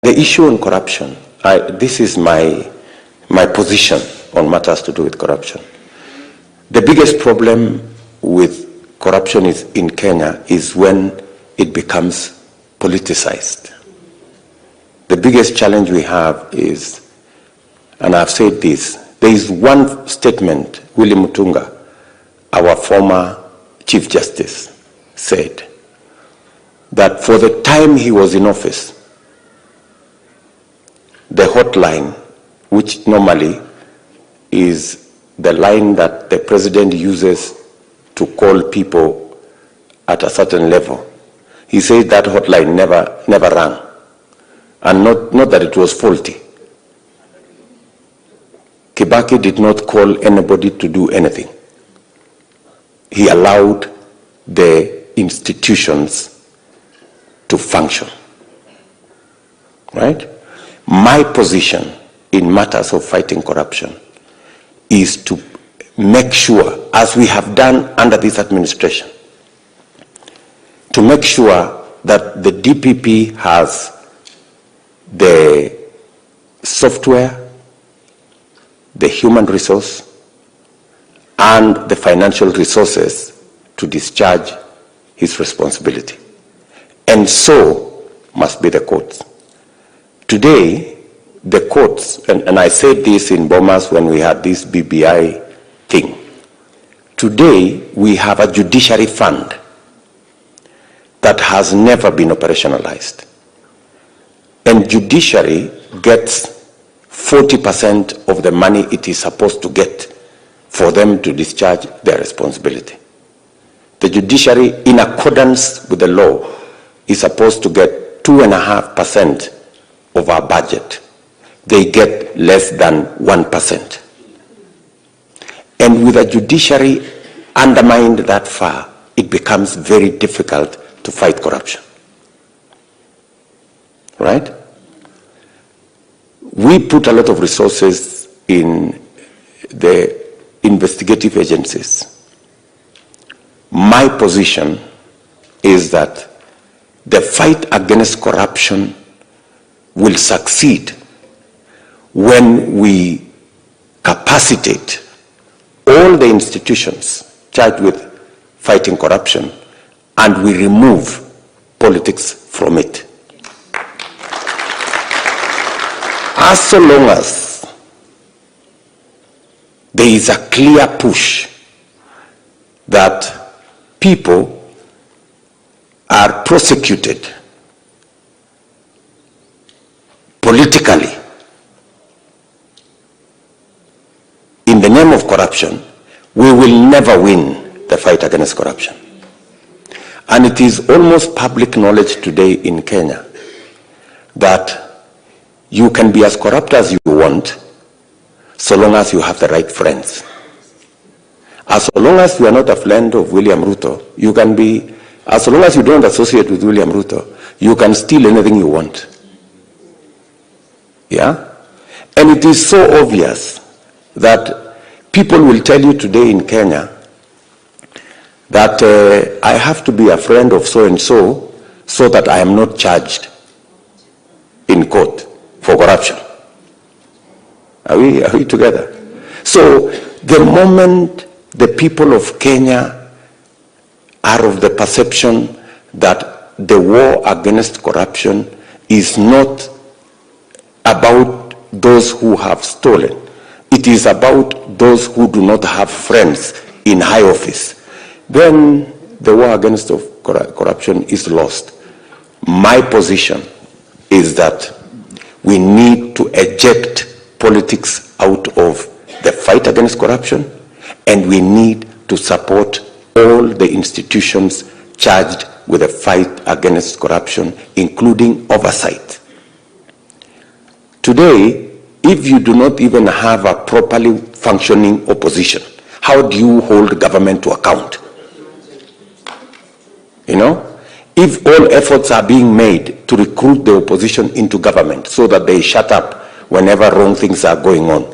The issue on corruption, this is my position on matters to do with corruption. The biggest problem with corruption in Kenya is when it becomes politicized. The biggest challenge we have is, and I've said this, there is one statement William Ruto, our former Chief Justice, said, that for the time he was in office, the hotline, which normally is the line that the president uses to call people at a certain level, he said that hotline never rang. And not that it was faulty. Kibaki did not call anybody to do anything. He allowed the institutions to function. Right? My position in matters of fighting corruption is to make sure, as we have done under this administration, to make sure that the DPP has the software, the human resource, and the financial resources to discharge his responsibility. And so must be the courts. Today, the courts, and I said this in Bomas when we had this BBI thing, today we have a judiciary fund that has never been operationalized. And judiciary gets 40% of the money it is supposed to get for them to discharge their responsibility. The judiciary, in accordance with the law, is supposed to get 2.5% of our budget. They get less than 1%. And with a judiciary undermined that far, it becomes very difficult to fight corruption. Right? We put a lot of resources in the investigative agencies. My position is that the fight against corruption will succeed when we capacitate all the institutions charged with fighting corruption and we remove politics from it. As so long as there is a clear push that people are prosecuted politically in the name of corruption, we will never win the fight against corruption. And it is almost public knowledge today in Kenya that you can be as corrupt as you want so long as you have the right friends. As long as you are not a friend of William Ruto, you can be, as long as you don't associate with William Ruto, you can steal anything you want. Yeah? And it is so obvious that people will tell you today in Kenya that I have to be a friend of so-and-so so that I am not charged in court for corruption. Are we together? So the moment the people of Kenya are of the perception that the war against corruption is not about those who have stolen, it is about those who do not have friends in high office, then the war against corruption is lost. My position is that we need to eject politics out of the fight against corruption, and we need to support all the institutions charged with the fight against corruption, including oversight. Today, if you do not even have a properly functioning opposition, how do you hold government to account? You know? If all efforts are being made to recruit the opposition into government so that they shut up whenever wrong things are going on,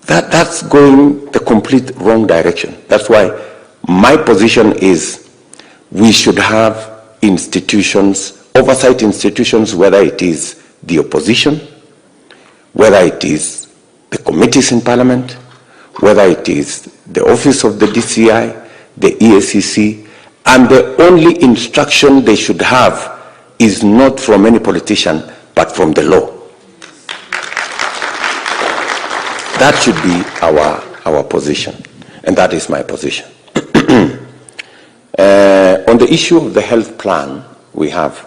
that's going the complete wrong direction. That's why my position is we should have institutions, oversight institutions, whether it is the opposition, whether it is the committees in Parliament, whether it is the office of the DCI, the EACC, and the only instruction they should have is not from any politician, but from the law. That should be our position, and that is my position. On the issue of the health plan we have,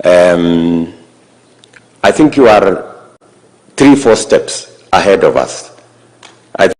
I think you are 3-4 steps ahead of us.